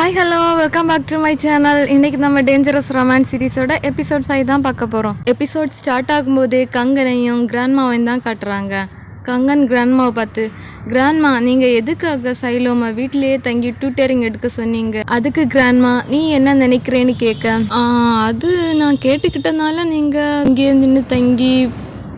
Hi hello welcome back to my channel. இன்றைக்கி நம்ம dangerous romance சீரிஸோட episode 5 தான் பார்க்க போகிறோம். எபிசோட் ஸ்டார்ட் ஆகும்போது கங்கனையும் கிராண்ட்மாவையும் தான் காட்டுறாங்க. கங்கன் கிராண்ட்மாவை பார்த்து, கிராண்ட்மா நீங்கள் எதுக்காக சைலோமா வீட்டிலேயே தங்கி டியூட்டரிங் எடுக்க சொன்னீங்க? அதுக்கு கிராண்ட்மா நீ என்ன நினைக்கிறேன்னு கேட்க, அது நான் கேட்டுக்கிட்டனால நீங்கள் இங்கே நின்று தங்கி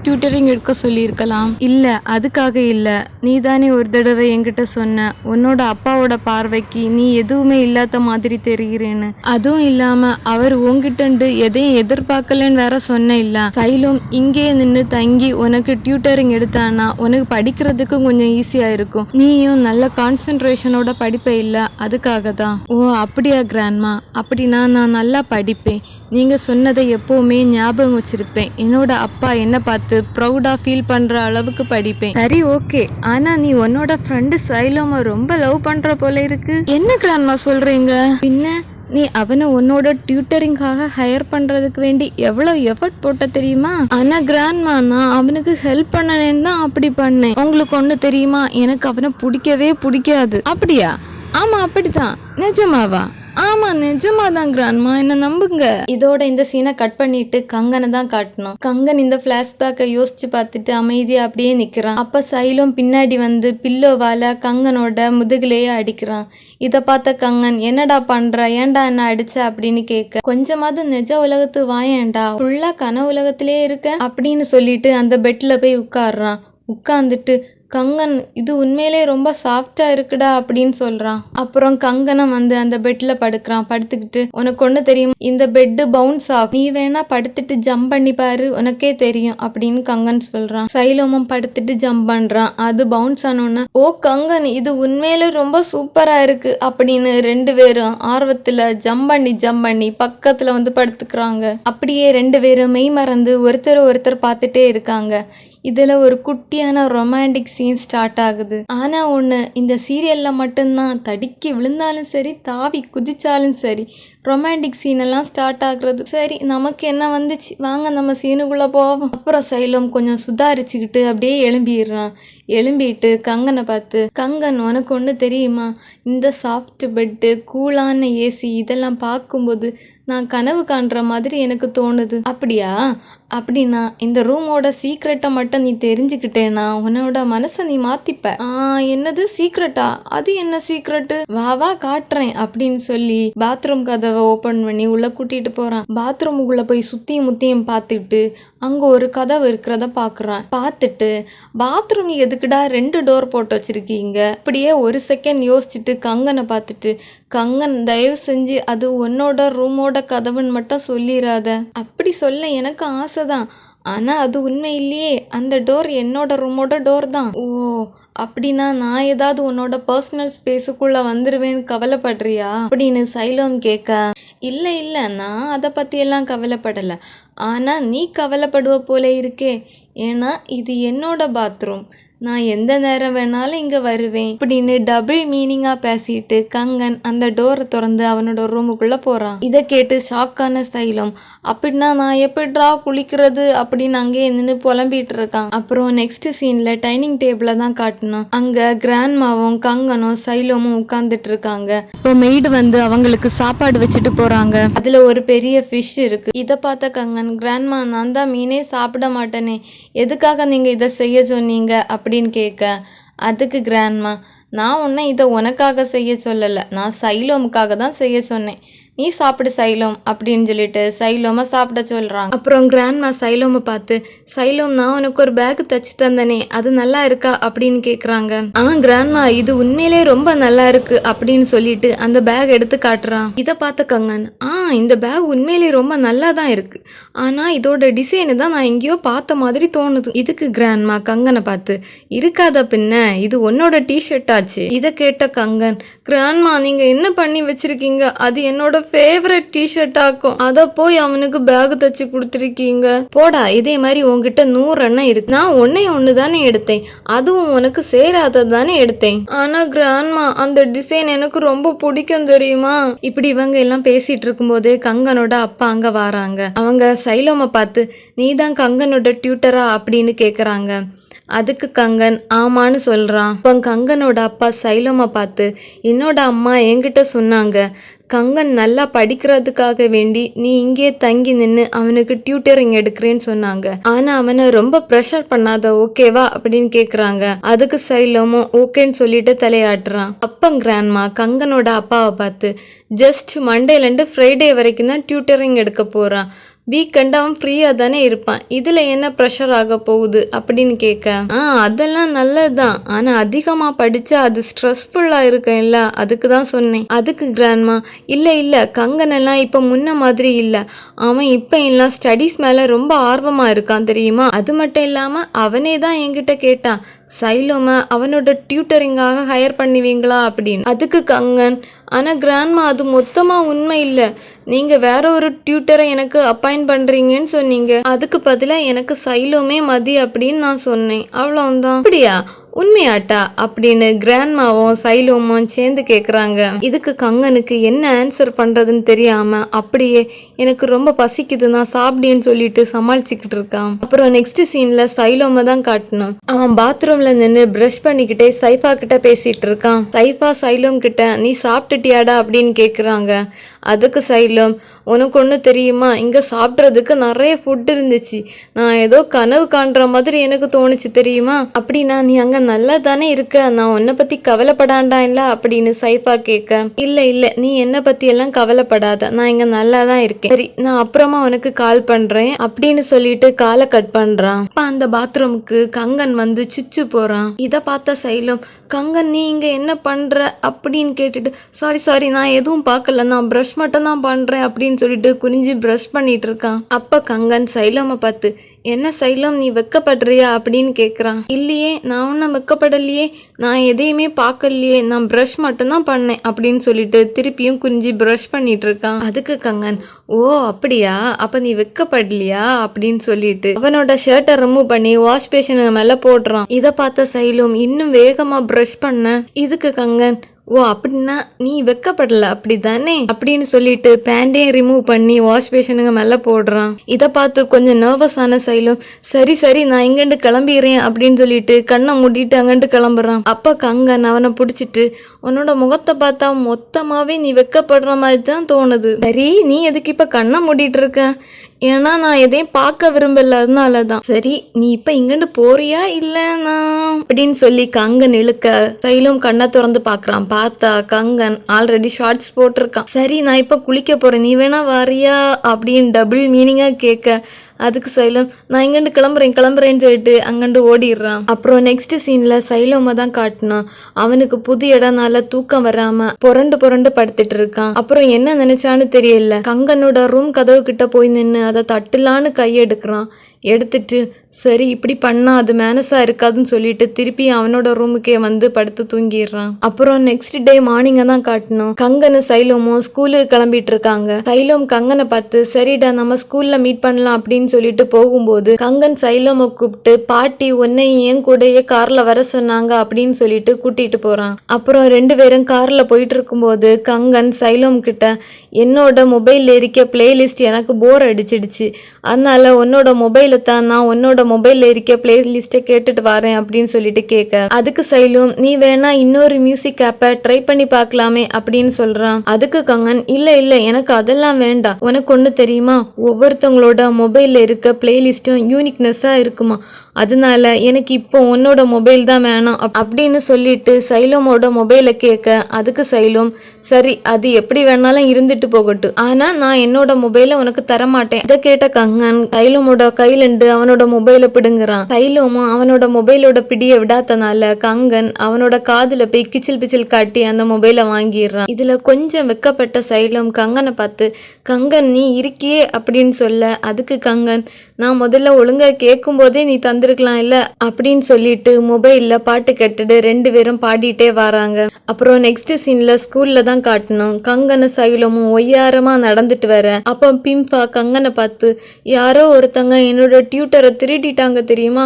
டியூட்டரிங் எடுக்க சொல்லியிருக்கலாம். இல்லை, அதுக்காக இல்லை. நீ தானே ஒரு தடவை என்கிட்ட சொன்ன உன்னோட அப்பாவோட பார்வைக்கு நீ எதுவுமே இல்லாத மாதிரி தெரிகிறேன்னு. அதுவும் இல்லாமல் அவர் உங்ககிட்ட எதையும் எதிர்பார்க்கலன்னு வேற சொன்ன. இல்லை, சைலும் இங்கே நின்று தங்கி உனக்கு டியூட்டரிங் எடுத்தானா உனக்கு படிக்கிறதுக்கு கொஞ்சம் ஈஸியாக இருக்கும். நீயும் நல்ல கான்சென்ட்ரேஷனோட படிப்பே இல்லை, அதுக்காக தான். ஓ அப்படியா கிராண்ட்மா? அப்படின்னா நான் நல்லா படிப்பேன். நீங்கள் சொன்னதை எப்போவுமே ஞாபகம் வச்சுருப்பேன். என்னோட அப்பா என்ன பார்த்து ப்ரௌடாக ஃபீல் பண்ணுற அளவுக்கு படிப்பேன். சரி ஓகே, ஆனால் நீ உன்னோட ஃப்ரெண்டு சைலோமா ரொம்ப லவ் பண்ணுற போல இருக்கு. என்ன கிராண்ட்மா சொல்கிறீங்க? பின்ன நீ அவனை உன்னோட டியூட்டரிங்காக ஹையர் பண்ணுறதுக்கு வேண்டி எவ்வளோ எஃபர்ட் போட்ட தெரியுமா? ஆனால் கிராண்ட்மா நான் அவனுக்கு ஹெல்ப் பண்ணனேன்னு தான் அப்படி பண்ணேன். உங்களுக்கு ஒன்று தெரியுமா, எனக்கு அவனை பிடிக்கவே பிடிக்காது. அப்படியா? ஆமாம் அப்படிதான். நிஜமாவா? ஆமா நிஜமாதான் கிராண்ட்மா, என்ன நம்புங்க. இதோட இந்த சீனை கட் பண்ணிட்டு கங்கனை தான் காட்டணும். கங்கன் இந்த பிளாஷ்பேக்கை யோசிச்சு பார்த்துட்டு அமைதியா அப்படியே நிக்கிறான். அப்ப சைலும் பின்னாடி வந்து பில்லோவால கங்கனோட முதுகுலேயே அடிக்கிறான். இதை பார்த்த கங்கன், என்னடா பண்ற, ஏன்டா என்ன அடிச்ச அப்படின்னு கேட்க, கொஞ்சமாவது நிஜ உலகத்து வாயேண்டா, ஃபுல்லா கன உலகத்திலே இருக்க அப்படின்னு சொல்லிட்டு அந்த பெட்ல போய் உட்காடுறான். உட்காந்துட்டு, கங்கன் இது உண்மையிலே ரொம்ப சாஃப்டா இருக்குடா அப்படின்னு சொல்றான். அப்புறம் கங்கனம் வந்து அந்த பெட்ல படுக்கிறான். படுத்துக்கிட்டு, உனக்கு ஒண்ணு தெரியும், இந்த பெட்டு பவுன்ஸ் ஆகும், நீ வேணா படுத்துட்டு ஜம்ப் பண்ணி பாரு, உனக்கே தெரியும் அப்படின்னு கங்கன் சொல்றான். சைலோமும் படுத்துட்டு ஜம்ப் பண்றான். அது பவுன்ஸ் ஆனோன்னா, ஓ கங்கன் இது உண்மையிலே ரொம்ப சூப்பரா இருக்கு அப்படின்னு ரெண்டு பேரும் ஆர்வத்துல ஜம்ப் பண்ணி பக்கத்துல வந்து படுத்துக்கிறாங்க. அப்படியே ரெண்டு பேரும் மெய் மறந்து ஒருத்தர் பார்த்துட்டே இருக்காங்க. இதில் ஒரு குட்டியான ரொமான்டிக் சீன் ஸ்டார்ட் ஆகுது. ஆனால் ஒன்று, இந்த சீரியலில் மட்டும்தான் தடிக்கி விழுந்தாலும் சரி தாவி குதிச்சாலும் சரி ரொமான்டிக் சீனெல்லாம் ஸ்டார்ட் ஆகுறது. சரி நமக்கு என்ன வந்துச்சு, வாங்க நம்ம சீனுக்குள்ளே போவோம். அப்புறம் சைலம் கொஞ்சம் சுதாரிச்சுக்கிட்டு அப்படியே எழும்பிடுறான். எழும்பிட்டு கங்கனை பார்த்து, கங்கன் உனக்கு ஒன்று தெரியுமா, இந்த சாஃப்ட் பெட்டு கூலான ஏசி இதெல்லாம் பார்க்கும்போது நான் கனவு காண்ற மாதிரி எனக்கு தோணுது. அப்படியா? அப்படின்னா இந்த ரூமோட சீக்ரெட்டை மட்டும் நீ தெரிஞ்சுக்கிட்டேன்னா உன்னோட மனசை நீ மாத்திப்ப. என்னது சீக்ரெட்டா? அது என்ன சீக்ரெட்டு? வா காட்டுறேன் அப்படின்னு சொல்லி பாத்ரூம் கதவை ஓபன் பண்ணி உள்ள கூட்டிட்டு போறான். பாத்ரூமுக்குள்ள போய் சுத்தியும் முத்தியும் பார்த்துட்டு அங்க ஒரு கதவு இருக்கிறத பாக்குறான். பார்த்துட்டு, பாத்ரூம் எதுக்குடா 2 டோர் போட்டு வச்சிருக்கீங்க? அப்படியே ஒரு செகண்ட் யோசிச்சுட்டு கங்கனை பார்த்துட்டு, கங்கன் தயவு செஞ்சு அது உன்னோட ரூமோட கதவுன்னு மட்டும் சொல்லிடாத. அப்படி சொல்ல எனக்கு ஆசைதான், ஆனா அது உண்மை இல்லையே, அந்த டோர் என்னோட ரூமோட டோர் தான். ஓ அப்படின்னா நான் ஏதாவது உன்னோட பர்சனல் ஸ்பேஸுக்குள்ள வந்துருவேன்னு கவலைப்படுறியா அப்படின்னு சைலம் கேட்க, இல்லை நான் அதை பற்றியெல்லாம் கவலைப்படலை, ஆனால் நீ கவலைப்படுவ போல இருக்கே, ஏன்னா இது என்னோட பாத்ரூம், நான் எந்த நேரம் வேணாலும் இங்கே வருவேன் அப்படின்னு டபுள் மீனிங்காக பேசிட்டு கங்கன் அந்த டோரை திறந்து அவனோட ரூமுக்குள்ளே போகிறான். இதை கேட்டு ஷாக்கான சைலம், அப்படின்னா நான் எப்படிடா குளிக்கிறது அப்படின்னு அங்கேயே நின்று புலம்பிட்டு இருக்கான். அப்புறம் நெக்ஸ்ட் சீனில் டைனிங் டேபிளை தான் காட்டணும். அங்கே கிராண்ட்மாவும் கங்கனும் சைலமும் உட்காந்துட்டு இருக்காங்க. இப்போ மெய்டு வந்து அவங்களுக்கு சாப்பாடு வச்சுட்டு போகிறாங்க. அதில் ஒரு பெரிய ஃபிஷ் இருக்கு. இதை பார்த்த கங்கன், கிராண்ட்மா நான் தான் மீனே சாப்பிட மாட்டேனே, எதுக்காக நீங்கள் இதை செய்ய சொன்னீங்க அப்படின்னு கேட்க, அதுக்கு கிராண்ட்மா, நான் உன்னை இதை உனக்காக செய்ய சொல்லலை, நான் சைலோமுக்காக தான் செய்ய சொன்னேன், நீ சாப்பிடு சைலோம் அப்படின்னு சொல்லிட்டு சைலோமை சாப்பிட சொல்கிறாங்க. அப்புறம் கிராண்ட்மா சைலோமை பார்த்து, சைலோம் நான் உனக்கு ஒரு பேக் தச்சு தந்தனே அது நல்லா இருக்கா அப்படின்னு கேட்குறாங்க. கிராண்ட்மா இது உண்மையிலே ரொம்ப நல்லா இருக்கு அப்படின்னு சொல்லிட்டு அந்த பேக் எடுத்து காட்டுறான். இதை பார்த்த கங்கன், இந்த பேக் உண்மையிலே ரொம்ப நல்லா தான் இருக்கு, ஆனால் இதோட டிசைனு தான் நான் எங்கேயோ பார்த்த மாதிரி தோணுது. இதுக்கு கிராண்ட்மா கங்கனை பார்த்து, இருக்காத பின்ன இது உன்னோட டிஷர்ட் ஆச்சு. இதை கேட்ட கங்கன், கிராண்ட்மா நீங்க என்ன பண்ணி வச்சிருக்கீங்க, அது என்னோட ஃபேவரட் டிஷர்ட் ஆக்கும், அதை போய் அவனுக்கு பேக் தச்சு கொடுத்துருக்கீங்க. போடா, இதே மாதிரி உங்ககிட்ட 100 எண்ணம் இருக்கு, நான் ஒன்னு தானே எடுத்தேன், அதுவும் உனக்கு சேராதது தானே எடுத்தேன். ஆனா கிராண்ட்மா அந்த டிசைன் எனக்கு ரொம்ப பிடிக்கும் தெரியுமா. இப்படி இவங்க எல்லாம் பேசிட்டு இருக்கும்போது கங்கனோட அப்பா அங்க வராங்க. அவங்க சைலோமை பார்த்து, நீ தான் கங்கனோட டியூட்டரா அப்படின்னு கேக்குறாங்க. அதுக்கு கங்கன் ஆமான்னு சொல்றான். இப்போ கங்கனோட அப்பா சைலோமை பார்த்து, என்னோட அம்மா என்கிட்ட சொன்னாங்க, கங்கன் நல்லா படிக்கிறதுக்காக வேண்டி நீ இங்கே தங்கி நின்று அவனுக்கு டியூட்டரிங் எடுக்கிறேன்னு சொன்னாங்க. ஆனா அவனை ரொம்ப ப்ரெஷர் பண்ணாத, ஓகேவா அப்படின்னு கேக்குறாங்க. அதுக்கு சைலமும் ஓகேன்னு சொல்லிட்டு தலையாட்டுறான். அப்ப கிராண்ட்மா கங்கனோட அப்பாவை பார்த்து, ஜஸ்ட் மண்டேலேருந்து ஃப்ரைடே வரைக்கும் தான் டியூட்டரிங் எடுக்க போறான், வீக்கெண்ட் அவன் ஃப்ரீயாக தானே இருப்பான், இதில் என்ன ப்ரெஷர் ஆக போகுது அப்படின்னு கேட்க, அதெல்லாம் நல்லது தான், ஆனால் அதிகமாக படித்தா அது ஸ்ட்ரெஸ்ஃபுல்லாக இருக்கும்ல, அதுக்கு தான் சொன்னேன். அதுக்கு கிராண்ட்மா, இல்லை கங்கன் எல்லாம் இப்போ முன்ன மாதிரி இல்லை, அவன் இப்போ எல்லாம் ஸ்டடீஸ் மேலே ரொம்ப ஆர்வமாக இருக்கான் தெரியுமா. அது மட்டும் இல்லாமல் அவனே தான் என்கிட்ட கேட்டான், சைலோமை அவனோட டியூட்டரிங்காக ஹையர் பண்ணுவீங்களா அப்படின்னு. அதுக்கு கங்கன், ஆனால் கிராண்ட்மா அது மொத்தமாக உண்மை இல்லை, நீங்கள் வேற ஒரு டியூட்டரை எனக்கு அப்பாயிண்ட் பண்ணுறீங்கன்னு சொன்னீங்க, அதுக்கு பதிலாக எனக்கு சைலோமே மதி அப்படின்னு நான் சொன்னேன், அவ்வளோதான். அப்படியா, உண்மையாட்டா அப்படின்னு கிராண்ட்மாவும் சைலோமும் சேர்ந்து கேட்குறாங்க. இதுக்கு கங்கனுக்கு என்ன ஆன்சர் பண்ணுறதுன்னு தெரியாமல் அப்படியே எனக்கு ரொம்ப பசிக்குது நான் சாப்பிடேன்னு சொல்லிட்டு சமாளிச்சுக்கிட்டு இருக்கான். அப்புறம் நெக்ஸ்ட் சீனில் சைலோமை தான் காட்டணும். அவன் பாத்ரூமில் நின்று ப்ரஷ் பண்ணிக்கிட்டே சைஃபா கிட்ட பேசிகிட்டு இருக்கான். சைஃபா சைலோம் கிட்ட, நீ சாப்பிட்டுட்டியாடா அப்படின்னு கேட்குறாங்க. அதுக்கு சைலம், உனக்கு ஒன்று தெரியுமா, இங்கே சாப்பிட்றதுக்கு நிறைய ஃபுட் இருந்துச்சு, நான் ஏதோ கனவு காண்ற மாதிரி எனக்கு தோணுச்சு தெரியுமா. அப்படின்னா நீ அங்கே நல்லா தானே இருக்க, நான் உன்னை பற்றி கவலைப்படாண்டா இல்லை அப்படின்னு சைஃபா கேட்க, இல்லை நீ என்னை பற்றி எல்லாம் கவலைப்படாத, நான் இங்கே நல்லா தான் இருக்கேன், சரி நான் அப்புறமா உனக்கு கால் பண்ணுறேன் அப்படின்னு சொல்லிட்டு காலை கட் பண்ணுறான். அப்போ அந்த பாத்ரூமுக்கு கங்கன் வந்து சுச்சு போகிறான். இதை பார்த்த சைலம், கங்கன் நீ இங்கே என்ன பண்ணுற அப்படின்னு கேட்டுட்டு, சாரி நான் எதுவும் பார்க்கல, நான் ப்ரஷ் மட்டும் தான் பண்ணுறேன் அப்படின்னு சொல்லிட்டு குறிஞ்சி ப்ரஷ் பண்ணிட்டு இருக்கான். அப்போ கங்கன் சைலமை பார்த்து, என்ன சைலம் நீ வெக்கப்படுறியா அப்படின்னு கேட்குறான். இல்லையே, நான் ஒன்றும் வெக்கப்படலையே, நான் எதையுமே பார்க்கலையே, நான் ப்ரஷ் மட்டும்தான் பண்ணேன் அப்படின்னு சொல்லிட்டு திருப்பியும் குறிஞ்சி ப்ரஷ் பண்ணிட்டு இருக்கான். அதுக்கு கங்கன், ஓ அப்படியா, அப்போ நீ வெக்கப்படலையா அப்படின்னு சொல்லிட்டு அவனோட ஷர்ட்டை ரிமூவ் பண்ணி வாஷ் பேஷனுக்கு மேலே போடுறான். இதை பார்த்த சைலம் இன்னும் வேகமாக ப்ரஷ் பண்ண. இதுக்கு கங்கன், ஓ அப்படின்னா நீ வெக்கப்படல அப்படி தானே அப்படின்னு சொல்லிட்டு பேண்டையும் ரிமூவ் பண்ணி வாஷ் பேஷனுங்க மேலே போடுறான். இதை பார்த்து கொஞ்சம் நர்வஸ் ஆன சைலம், சரி நான் இங்கேருந்து கிளம்பிடுறேன் அப்படின்னு சொல்லிட்டு கண்ணை மூடிட்டு அங்கிட்டு கிளம்புறான். அப்போ கங்கன் அவனை பிடிச்சிட்டு, உன்னோட முகத்தை பார்த்தா மொத்தமாகவே நீ வெக்கப்படுற மாதிரி தான் தோணுது, சரி நீ எதுக்கு இப்போ கண்ணை மூடிட்டு இருக்க, ஏன்னா நான் எதையும் பார்க்க விரும்பல, அதனால தான். சரி நீ இப்போ இங்கிட்டு போறியா இல்லைனா அப்படின்னு சொல்லி கங்கன் இழுக்க சைலம் கண்ணை திறந்து பார்க்குறான். பார்த்தா கங்கன் ஆல்ரெடி ஷார்ட்ஸ் போட்டிருக்கான். சரி நான் இப்போ குளிக்க போகிறேன், நீ வேணா வாரியா அப்படின்னு டபுள் மீனிங்காக கேட்க, அதுக்கு சைலம், நான் இங்கிட்டு கிளம்புறேன்னு சொல்லிட்டு அங்கிட்டு ஓடிடுறான். அப்புறம் நெக்ஸ்ட் சீன்ல சைலோமை தான் காட்டணும். அவனுக்கு புது இடம்னால தூக்கம் வராம புரண்டு படுத்துட்டு இருக்கான். அப்புறம் என்ன நினைச்சான்னு தெரியல, கங்கனோட ரூம் கதவு கிட்ட போய் நின்று அதை தட்டுலான்னு கையெடுக்கிறான். எடுத்துட்டு சரி இப்படி பண்ணா அது மேனஸா இருக்காதுன்னு சொல்லிட்டு திருப்பி அவனோட ரூமுக்கே வந்து படுத்து தூங்கிடுறான். அப்புறம் நெக்ஸ்ட் டே மார்னிங்கை தான் காட்டணும். கங்கனு சைலோமும் ஸ்கூலுக்கு கிளம்பிட்டு இருக்காங்க. சைலோம் கங்கனை பார்த்து, சரிடா நம்ம ஸ்கூல்ல மீட் பண்ணலாம் அப்படின்னு சொல்லிட்டு போகும்போது கங்கன் சைலோமை கூப்பிட்டு, பாட்டி உன்னை என் கூடயே கார்ல வர சொன்னாங்க அப்படின்னு சொல்லிட்டு கூட்டிட்டு போறான். அப்புறம் ரெண்டு பேரும் கார்ல போயிட்டு இருக்கும்போது கங்கன் சைலோம் கிட்ட, என்னோட மொபைல்ல இருக்க பிளேலிஸ்ட் எனக்கு போர் அடிச்சிடுச்சு, அதனால உன்னோட மொபைலை தான் நான் உன்னோட மொபைல்ல இருக்க பிளேலிஸ்ட்டை கேட்டுட்டு வரேன் அப்படின்னு சொல்லிட்டு கேட்க, அதுக்கு சைலும், நீ வேணா இன்னொரு மியூசிக் ஆப்பை ட்ரை பண்ணி பார்க்கலாமே அப்படின்னு சொல்றான். அதுக்கு கங்கன், இல்ல எனக்கு அதெல்லாம் வேண்டாம், உனக்கு ஒன்று தெரியுமா, ஒவ்வொருத்தவங்களோட மொபைல்ல இருக்க பிளேலிஸ்ட்டும் யூனிக்னஸா இருக்குமா, அதனால எனக்கு இப்போ உன்னோட மொபைல் தான் வேணாம் அப்படின்னு சொல்லிட்டு சைலோமோட மொபைலை கேட்க, அதுக்கு சைலம், சரி அது எப்படி வேணாலும் இருந்துட்டு போகட்டும், ஆனா நான் என்னோட மொபைலை உனக்கு தரமாட்டேன். இதை கேட்ட கங்கன் சைலமோட கையிலண்டு அவனோட மொபைலை பிடுங்குறான். சைலமும் அவனோட மொபைலோட பிடியை விடாதனால கங்கன் அவனோட காதுல போய் கிச்சில் பிச்சில் காட்டி அந்த மொபைலை வாங்கிடுறான். இதுல கொஞ்சம் வெக்கப்பட்ட சைலம் கங்கனை பார்த்து, கங்கன் நீ இருக்கியே அப்படின்னு சொல்ல, அதுக்கு கங்கன், நான் முதல்ல ஒழுங்கா கேட்கும் போதே நீ தந்திருக்கலாம் இல்ல அப்படின்னு சொல்லிட்டு மொபைல்ல பாட்டு கேட்டுட்டு ரெண்டு பேரும் பாடிட்டே வராங்க. அப்புறம் நெக்ஸ்ட் சீன்ல ஸ்கூல்ல தான் காட்டணும். கங்கன சைலமும் ஒய்யாரமா நடந்துட்டு வர, அப்போ பிம்பா கங்கனை பார்த்து, யாரோ ஒருத்தங்க என்னோட டியூட்டரை திருடிட்டாங்க தெரியுமா,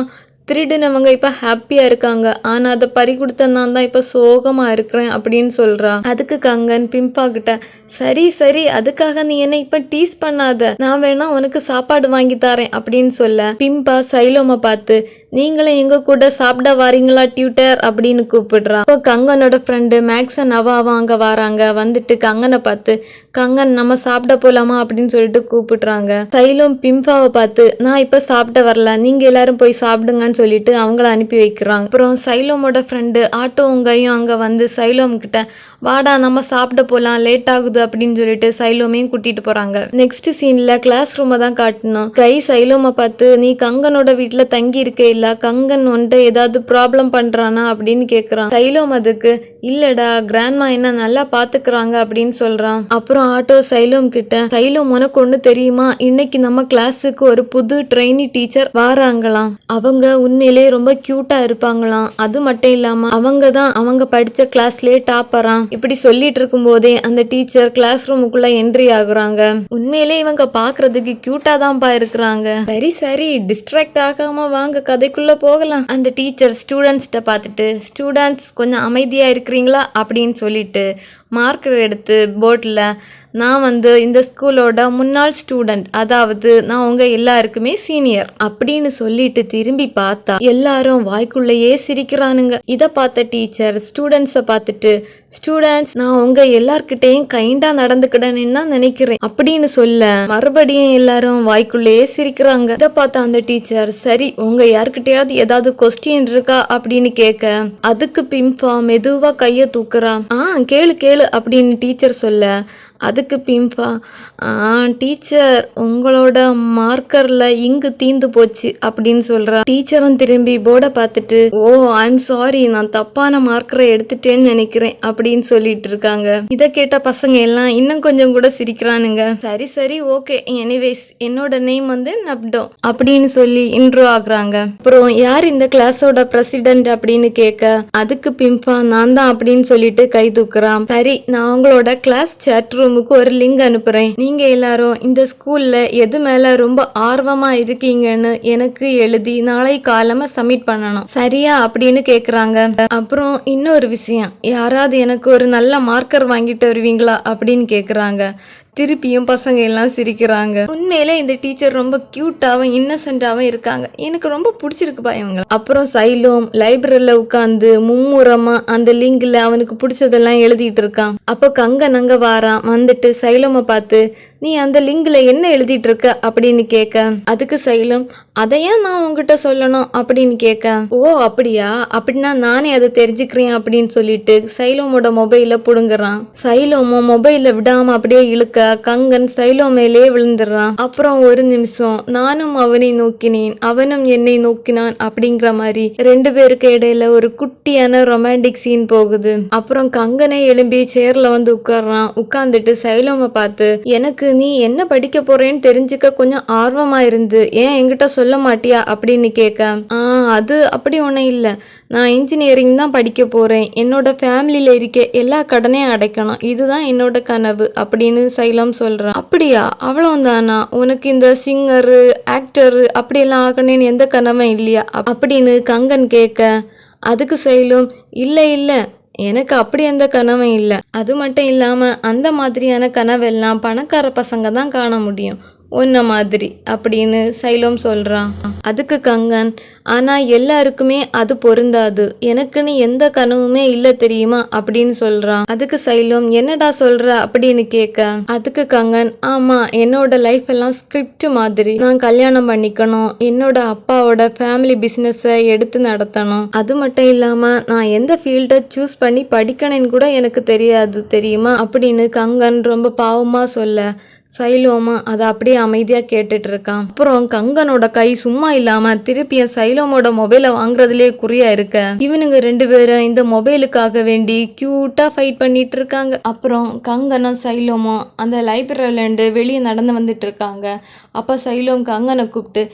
திருடினவங்க இப்ப ஹாப்பியா இருக்காங்க, ஆனா அதை பறி கொடுத்த நான் தான் இப்ப சோகமா இருக்கிறேன் அப்படின்னு சொல்றா. அதுக்கு கங்கன் பிம்பா கிட்ட, சரி சரி அதுக்காக நீ என்ன இப்ப டீஸ் பண்ணாத, நான் வேணா உனக்கு சாப்பாடு வாங்கி தரேன் அப்படின்னு சொல்ல பிம்பா சைலோமை பார்த்து, நீங்களும் எங்க கூட சாப்பிட வாரீங்களா டியூட்டர் அப்படின்னு கூப்பிடுறா. இப்போ கங்கனோட ஃப்ரெண்டு மேக்ஸன் அவன் அங்க வராங்க. வந்துட்டு கங்கனை பார்த்து, கங்கன் நம்ம சாப்பிட போலாமா அப்படின்னு சொல்லிட்டு கூப்பிடுறாங்க. சைலோம் பிம்பாவை பார்த்து, நான் இப்ப சாப்பிட வரல, நீங்க எல்லாரும் போய் சாப்பிடுங்கன்னு சொல்லிட்டு அவங்கள அனுப்பி வைக்கிறாங்க. அப்புறம் சைலோமோட ஃப்ரெண்டு ஆட்டோங்கையும் அங்க வந்து சைலோம் கிட்ட, வாடா நம்ம சாப்பிட போலாம், லேட் ஆகுது அப்படின்னு சொல்லிட்டு சைலோமையும் கூட்டிட்டு போறாங்க. நெக்ஸ்ட் சீன்ல கிளாஸ் ரூமை தான் காட்டணும். கை சைலோமை பார்த்து, நீ கங்கனோட வீட்டுல தங்கி இருக்க இல்ல, கங்கன் வந்துட்டு ஏதாவது ப்ராப்ளம் பண்றானா அப்படின்னு கேக்குறான். சைலோம் அதுக்கு, இல்லடா கிராண்ட்மா என்ன நல்லா பாத்துக்கிறாங்க அப்படின்னு சொல்றான். அப்புறம் ஆட்டோ சைலோம் கிட்ட, சைலோம் உனக்கு ஒண்ணு தெரியுமா, இன்னைக்கு நம்ம கிளாஸுக்கு ஒரு புது ட்ரெயினி டீச்சர் வாராங்களாம். அவங்க உண்மையிலே ரொம்ப கியூட்டா இருப்பாங்களாம். அது மட்டும் இல்லாம அவங்க தான் அவங்க படிச்ச கிளாஸ்லயே டாப்பராம். இப்படி சொல்லிட்டு இருக்கும் போதே அந்த டீச்சர் கிளாஸ் ரூமுக்குள்ள என்ட்ரி ஆகுறாங்க. உண்மையிலே இவங்க பாக்குறதுக்கு கியூட்டா தான்ப்பா இருக்கிறாங்க. சரி சரி டிஸ்ட்ராக்ட் ஆகாம வாங்க கதைக்குள்ள போகலாம். அந்த டீச்சர் ஸ்டூடெண்ட்ஸ்ட பார்த்துட்டு, ஸ்டூடெண்ட்ஸ் கொஞ்சம் அமைதியா இருக்கிறீங்களா அப்படின்னு சொல்லிட்டு மார்க்கர் எடுத்து போர்டில், நான் வந்து இந்த ஸ்கூலோட முன்னாள் ஸ்டூடெண்ட், அதாவது நான் உங்க எல்லாருக்குமே சீனியர் அப்படின்னு சொல்லிட்டு திரும்பி பார்த்தா எல்லாரும் வாய்க்குள்ளேயே சிரிக்கிறானுங்க. இதை பார்த்த டீச்சர் ஸ்டூடெண்ட்ஸை பார்த்துட்டு, ஸ்டூடெண்ட்ஸ் நான் உங்க எல்லார்கிட்டையும் கைண்டா நடந்துக்கிடணும்னு தான் நினைக்கிறேன் அப்படின்னு சொல்ல மறுபடியும் எல்லாரும் வாய்க்குள்ளேயே சிரிக்கிறாங்க. இதை பார்த்த அந்த டீச்சர், சரி உங்க யார்கிட்டயாவது ஏதாவது கொஸ்டின் இருக்கா அப்படின்னு கேட்க அதுக்கு பிம்பா மெதுவா கைய தூக்குறா. கேளு கேளு அப்படின்னு டீச்சர் சொல்ல அதுக்கு பிம்பா, டீச்சர் உங்களோட மார்க்கர்ல இங்கு தீந்து போச்சு அப்படின்னு சொல்றா. டீச்சரும் திரும்பி போர்டை பார்த்துட்டு, ஓ ஐம் சாரி, நான் தப்பான மார்க்கரை எடுத்துட்டேன்னு நினைக்கிறேன் அப்படின்னு சொல்லிட்டு இருக்காங்க. இதை கேட்ட பசங்க எல்லாம் இன்னும் கொஞ்சம் கூட சிரிக்கிறானுங்க. சரி சரி ஓகே, எனிவேஸ் என்னோட நேம் வந்து நப்டோ அப்படின்னு சொல்லி இன்ட்ரோ ஆகுறாங்க. அப்புறம் யார் இந்த கிளாஸோட பிரசிடென்ட் அப்படின்னு கேட்க அதுக்கு பிம்பா நான் தான் அப்படின்னு சொல்லிட்டு கை தூக்குறான். சரி நான் உங்களோட கிளாஸ் சாட் ரூமுக்கு ஒரு லிங்க் அனுப்புறேன், நீங்க எல்லாரும் இந்த ஸ்கூல்ல எது மேல ரொம்ப ஆர்வமா இருக்கீங்கன்னு எனக்கு எழுதி நாளை காலமா சப்மிட் பண்ணணும், சரியா அப்படின்னு கேக்குறாங்க. அப்புறம் இன்னொரு விஷயம், யாராவது எனக்கு ஒரு நல்ல மார்க்கர் வாங்கிட்டு வருவீங்களா அப்படின்னு கேக்குறாங்க. திருப்பியும் பசங்க எல்லாம் சிரிக்கிறாங்க. உண்மையிலே இந்த டீச்சர் ரொம்ப கியூட்டாவும் இன்னசென்டாவும் இருக்காங்க, எனக்கு ரொம்ப பிடிச்சிருக்குப்பா இவங்க. அப்புறம் சைலோம் லைப்ரரியில உட்காந்து மும்முரமா அந்த லிங்க்ல அவனுக்கு பிடிச்சதெல்லாம் எழுதிட்டு இருக்கான். அப்போ கங்கன் அங்க வாரான். வந்துட்டு சைலோமை பார்த்து, நீ அந்த லிங்க்ல என்ன எழுதிட்டு இருக்க அப்படின்னு கேட்க அதுக்கு சைலம், அதையா நான் உங்ககிட்ட சொல்லணும் அப்படின்னு கேட்க, ஓ அப்படியா, அப்படின்னா நானே அதை தெரிஞ்சுக்கிறேன் அப்படின்னு சொல்லிட்டு சைலோமோட மொபைல புடுங்குறான். சைலோமோ மொபைல விடாம அப்படியே இழுக்க கங்கன் சைலோ மேலே விழுந்துடுறான். அப்புறம் ஒரு நிமிஷம், நானும் அவனை நோக்கினேன் அவனும் என்னை நோக்கினான் அப்படிங்கிற மாதிரி ரெண்டு பேருக்கு இடையில ஒரு குட்டியான ரொமான்டிக் சீன் போகுது. அப்புறம் கங்கனே எழும்பி சேர்ல வந்து உட்கார்றான். உட்கார்ந்துட்டு சைலோமை பார்த்து, எனக்கு நீ என்ன படிக்க போறேன்னு தெரிஞ்சுக்க கொஞ்சம் ஆர்வமா இருந்து ஏன் என்கிட்ட சொல்ல மாட்டியா அப்படின்னு கேட்க, அது அப்படி ஒன்றும் இல்லை, நான் இன்ஜினியரிங் தான் படிக்க போறேன், என்னோட ஃபேமிலியில இருக்க எல்லா கடனையும் அடைக்கணும், இதுதான் என்னோட கனவு அப்படின்னு சைலம் சொல்றான். அப்படியா, அவ்வளவுதானா, உனக்கு இந்த சிங்கரு ஆக்டரு அப்படியெல்லாம் ஆகணும்னு எந்த கனவும் இல்லையா அப்படின்னு கங்கன் கேட்க அதுக்கு சைலம், இல்லை இல்லை எனக்கு அப்படி எந்த கனவும் இல்லை, அது மட்டும் இல்லாம அந்த மாதிரியான கனவெல்லாம் பணக்கார பசங்க தான் காண முடியும் உன்ன மாதிரி அப்படின்னு சைலம் சொல்றான். அதுக்கு கங்கன், ஆனா எல்லாருக்குமே அது பொருந்தாது, எனக்குன்னு எந்த கனவுமே இல்ல தெரியுமா அப்படின்னு சொல்றான். அதுக்கு சைலம், என்னடா சொல்ற அப்படின்னு கேட்க அதுக்கு கங்கன், ஆமா என்னோட லைஃப் எல்லாம் ஸ்கிரிப்ட் மாதிரி, நான் கல்யாணம் பண்ணிக்கணும், என்னோட அப்பாவோட ஃபேமிலி பிசினஸ எடுத்து நடத்தணும், அது மட்டும் இல்லாம நான் எந்த ஃபீல்டை சூஸ் பண்ணி படிக்கணும்னு கூட எனக்கு தெரியாது தெரியுமா அப்படின்னு கங்கன் ரொம்ப பாவமா சொல்ல சைலோமா அதை அப்படியே அமைதியா கேட்டுட்டு இருக்கான். அப்புறம் கங்கனோட கை சும்மா இல்லாம திருப்பியும் சைலோமோட மொபைலை வாங்குறதுலயே குறியா இருக்க இவனுங்க ரெண்டு பேரும் இந்த மொபைலுக்காக வேண்டி கியூட்டா ஃபைட் பண்ணிட்டு இருக்காங்க. அப்புறம் கங்கனும் சைலோமும் அந்த லைப்ரரியில இருந்து வெளியே நடந்து வந்துட்டு இருக்காங்க. அப்ப சைலோம் கங்கனை கூப்பிட்டு,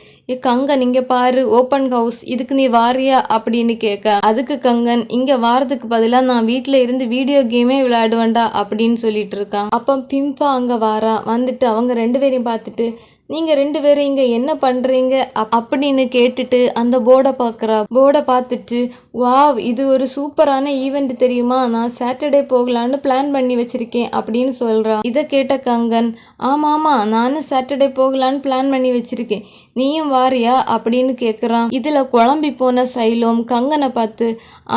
கங்கன் இங்க பாரு ஓப்பன் ஹவுஸ், இதுக்கு நீ வாரியா அப்படின்னு கேட்க அதுக்கு கங்கன், இங்க வாரதுக்கு பதிலா நான் வீட்டுல இருந்து வீடியோ கேமே விளையாடுவேண்டா அப்படின்னு சொல்லிட்டு இருக்கான். அப்ப பிம்பா அங்க வாரா. வந்துட்டு அவங்க ரெண்டு பேரையும் பார்த்துட்டு, நீங்க 2 பேரும் இங்க என்ன பண்றீங்க அப்படின்னு கேட்டுட்டு அந்த போர்டை பார்க்குறா. போர்டை பார்த்துட்டு, வாவ், இது ஒரு சூப்பரான ஈவெண்ட் தெரியுமா, நான் சாட்டர்டே போகலான்னு பிளான் பண்ணி வச்சிருக்கேன் அப்படின்னு சொல்றா. இதை கேட்ட கங்கன், ஆமா நானும் சாட்டர்டே போகலான்னு பிளான் பண்ணி வச்சிருக்கேன், நீயும் வாரியா அப்படின்னு கேட்குறான். இதுல குழம்பி போன சைலோம் கங்கனை பார்த்து,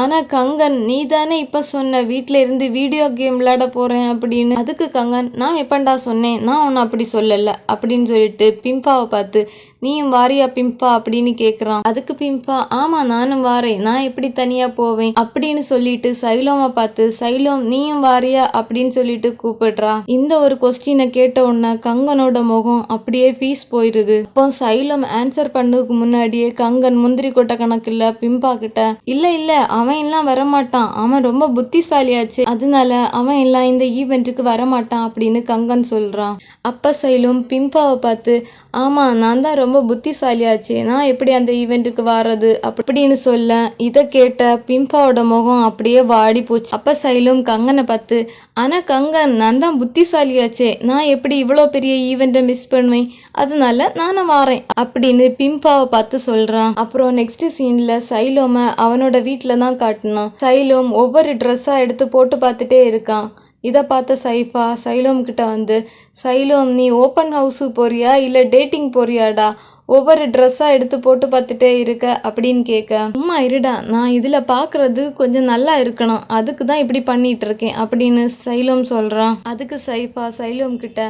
ஆனா கங்கன், நீ தானே இப்ப சொன்ன வீட்டில இருந்து வீடியோ கேம் விளையாட போறேன் அப்படின்னு. அதுக்கு கங்கன், நான் எப்பண்டா சொன்னேன், நான் உன்னை அப்படி சொல்லல அப்படின்னு சொல்லிட்டு பிம்பாவை பார்த்து, நீயும் வாரியா பிம்பா அப்படின்னு கேட்குறான். அதுக்கு பிம்பா, ஆமா நானும் வாரேன், நான் எப்படி தனியா போவேன் அப்படின்னு சொல்லிட்டு சைலோமை பார்த்து, சைலோம் நீயும் வாரியா அப்படின்னு சொல்லிட்டு கூப்பிடுறா. இந்த ஒரு கொஸ்டினை கேட்ட உடனே கங்கனோட முகம் அப்படியே ஃபீஸ் போயிருது. அப்போ சைலம் ஆன்சர் பண்ணதுக்கு முன்னாடியே கங்கன் முந்திரி கொட்டை கணக்குல பிம்பா கிட்ட, இல்ல அவன் எல்லாம் வரமாட்டான், அவன் ரொம்ப புத்திசாலியாச்சு, அதனால அவன் எல்லாம் இந்த ஈவெண்ட்டுக்கு வரமாட்டான் அப்படின்னு கங்கன் சொல்றான். அப்ப சைலம் பிம்பாவை பார்த்து, ஆமா நான் தான் ரொம்ப புத்திசாலியாச்சு, நான் எப்படி அந்த ஈவெண்ட்டுக்கு வர்றது அப்படின்னு சொல்ல, இதை கேட்ட பிம்பாவோட முகம் அப்படியே வாடி போச்சு. அப்ப சைலம் கங்கனை பார்த்து, ஆனா கங்கன், நான் தான் புத்திசாலியாச்சே, நான் எப்படி இவ்வளோ பெரிய ஈவெண்ட்டை மிஸ் பண்ணுவேன், அதனால நானும் வாரேன் அப்படின்னு பிம்பாவை பார்த்து சொல்றான். அப்புறம் நெக்ஸ்ட் சீன்ல சைலோமை அவனோட வீட்டில தான் காட்டணும். சைலோம் ஒவ்வொரு ட்ரெஸ்ஸா எடுத்து போட்டு பார்த்துட்டே இருக்கான். இதை பார்த்த சைஃபா சைலோம் கிட்ட வந்து, சைலோம் நீ ஓப்பன் ஹவுஸு போறியா இல்லை டேட்டிங் போறியாடா, ஒவ்வொரு ட்ரெஸ்ஸாக எடுத்து போட்டு பார்த்துட்டே இருக்க அப்படின்னு கேட்க, சும்மா இருடா, நான் இதில் பார்க்குறது கொஞ்சம் நல்லா இருக்கணும், அதுக்கு தான் இப்படி பண்ணிட்டு இருக்கேன் அப்படின்னு சைலோம் சொல்கிறான். அதுக்கு சைஃபா சைலோம் கிட்ட,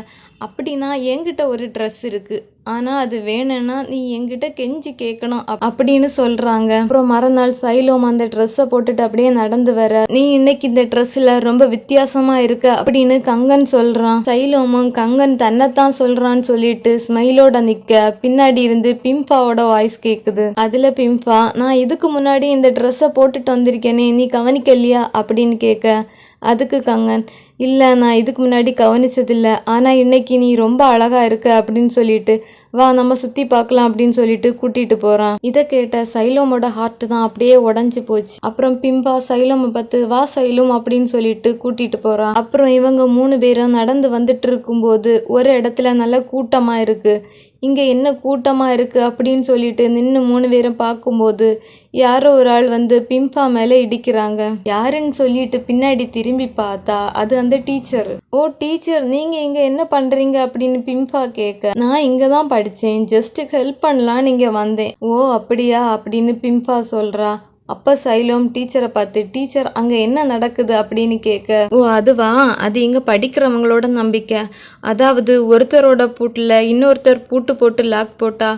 அப்படின்னா என்கிட்ட ஒரு ட்ரெஸ் இருக்குது, ஆனால் அது வேணும்னா நீ என்கிட்ட கெஞ்சி கேட்கணும் அப்படின்னு சொல்கிறாங்க. அப்புறம் மறுநாள் சைலோம் அந்த ட்ரெஸ்ஸை போட்டுட்டு அப்படியே நடந்து வர, நீ இன்னைக்கு இந்த ட்ரெஸ்ஸில் ரொம்ப வித்தியாசமாக இருக்க அப்படின்னு கங்கன் சொல்கிறான். சைலோமும் கங்கன் தன்னைத்தான் சொல்கிறான்னு சொல்லிட்டு ஸ்மைலோட நிற்க, பின்னாடி இருந்து பிம்பாவோட வாய்ஸ் கேட்குது. அதில் பிம்பா, நான் இதுக்கு முன்னாடி இந்த ட்ரெஸ்ஸை போட்டுட்டு வந்திருக்கேனே, நீ கவனிக்கலையா அப்படின்னு கேட்க, அதுக்கு கங்கன், இல்லை நான் இதுக்கு முன்னாடி கவனிச்சதில்லை, ஆனால் இன்னைக்கு நீ ரொம்ப அழகாக இருக்க அப்படின்னு சொல்லிட்டு, வா நம்ம சுற்றி பார்க்கலாம் அப்படின்னு சொல்லிட்டு கூட்டிகிட்டு போகிறான். இதை கேட்ட சைலோமோட ஹார்ட் தான் அப்படியே உடஞ்சி போச்சு. அப்புறம் பிம்பா சைலோமை பார்த்து, வா சைலோம் அப்படின்னு சொல்லிட்டு கூட்டிகிட்டு போகிறான். அப்புறம் இவங்க 3 பேரும் நடந்து வந்துட்டு இருக்கும்போது ஒரு இடத்துல நல்ல கூட்டமாக இருக்குது. இங்கே என்ன கூட்டமாக இருக்குது அப்படின்னு சொல்லிட்டு நின்று 3 பேரும் பார்க்கும்போது யாரோ ஒரு ஆள் வந்து பிம்பா மேலே இடிக்கிறாங்க. யாருன்னு சொல்லிட்டு பின்னாடி திரும்பி பார்த்தா அது அந்த டீச்சர். ஓ டீச்சர், நீங்கள் இங்கே என்ன பண்ணுறீங்க அப்படின்னு பிம்பா கேட்க, நான் இங்கே தான் படித்தேன், ஜஸ்ட் ஹெல்ப் பண்ணலான்னு இங்கே வந்தேன். ஓ அப்படியா அப்படின்னு பிம்பா சொல்கிறா. அப்போ சைலோம் டீச்சரை பார்த்து, டீச்சர் அங்கே என்ன நடக்குது அப்படின்னு கேட்க, ஓ அதுவா, அது இங்கே படிக்கிறவங்களோட நம்பிக்கை, அதாவது ஒருத்தரோட பூட்டில் இன்னொருத்தர் பூட்டு போட்டு லாக் போட்டா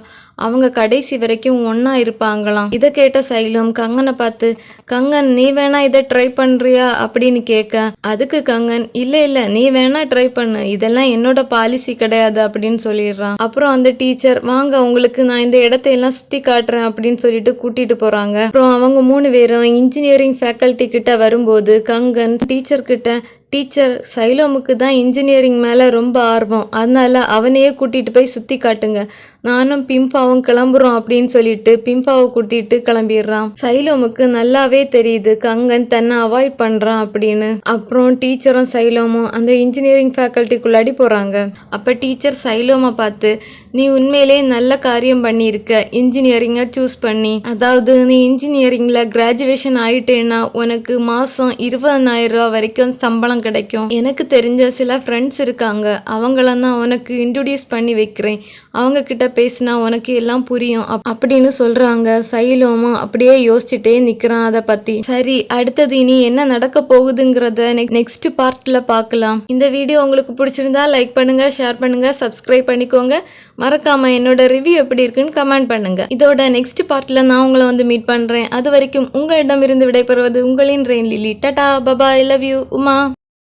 அவங்க கடைசி வரைக்கும் ஒன்றா இருப்பாங்களாம். இதை கேட்ட சைலம் கங்கனை பார்த்து, கங்கன் நீ வேணா இதை ட்ரை பண்ணுறியா அப்படின்னு கேட்க, அதுக்கு கங்கன், இல்லை நீ வேணா ட்ரை பண்ணு, இதெல்லாம் என்னோட பாலிசி கிடையாது அப்படின்னு சொல்லிடுறான். அப்புறம் அந்த டீச்சர், வாங்க உங்களுக்கு நான் இந்த இடத்தையெல்லாம் சுற்றி காட்டுறேன் அப்படின்னு சொல்லிட்டு கூட்டிட்டு போகிறாங்க. அப்புறம் அவங்க 3 பேரும் இன்ஜினியரிங் ஃபேக்கல்ட்டி கிட்ட வரும்போது கங்கன் டீச்சர் கிட்ட, டீச்சர் சைலோமுக்கு தான் இன்ஜினியரிங் மேலே ரொம்ப ஆர்வம், அதனால அவனையே கூட்டிகிட்டு போய் சுற்றி காட்டுங்க, நானும் பிம்பாவும் கிளம்புறோம் அப்படின்னு சொல்லிட்டு பிம்பாவை கூட்டிட்டு கிளம்பிடுறான். சைலோமுக்கு நல்லாவே தெரியுது கங்கன் தன்னை அவாய்ட் பண்ணுறான் அப்படின்னு. அப்புறம் டீச்சரும் சைலோமும் அந்த இன்ஜினியரிங் ஃபேக்கல்ட்டிக்குள்ளாடி போகிறாங்க. அப்போ டீச்சர் சைலோமை பார்த்து, நீ உண்மையிலே நல்ல காரியம் பண்ணியிருக்க இன்ஜினியரிங்கை சூஸ் பண்ணி, அதாவது நீ இன்ஜினியரிங்கில் கிராஜுவேஷன் ஆகிட்டேன்னா உனக்கு மாதம் 20,000 ரூபா வரைக்கும் சம்பளம் கிடைக்கும். எனக்கு தெரிஞ்ச சில ஃப்ரெண்ட்ஸ் இருக்காங்க, அவங்கள நான் உனக்கு இன்ட்ரோடியூஸ் பண்ணி வைக்கிறேன், அவங்க கிட்ட பேசினா உனக்கு எல்லாம் புரியும் அப்படின்னு சொல்றாங்க. சைலோமும் அப்படியே யோசிச்சுட்டே நிக்கிறான் அதை பத்தி. சரி, அடுத்தது இனி என்ன நடக்க போகுதுங்கிறத நெக்ஸ்ட் பார்ட்ல பார்க்கலாம். இந்த வீடியோ உங்களுக்கு பிடிச்சிருந்தா லைக் பண்ணுங்க, ஷேர் பண்ணுங்க, சப்ஸ்கிரைப் பண்ணிக்கோங்க. மறக்காம என்னோட ரிவ்யூ எப்படி இருக்குன்னு கமெண்ட் பண்ணுங்க. இதோட நெக்ஸ்ட் பார்ட்ல நான் உங்களை வந்து மீட் பண்றேன். அது வரைக்கும் உங்களிடம் இருந்து விடைபெறுவது உங்களின் rain Lily. Tata, bye bye, love you, Uma.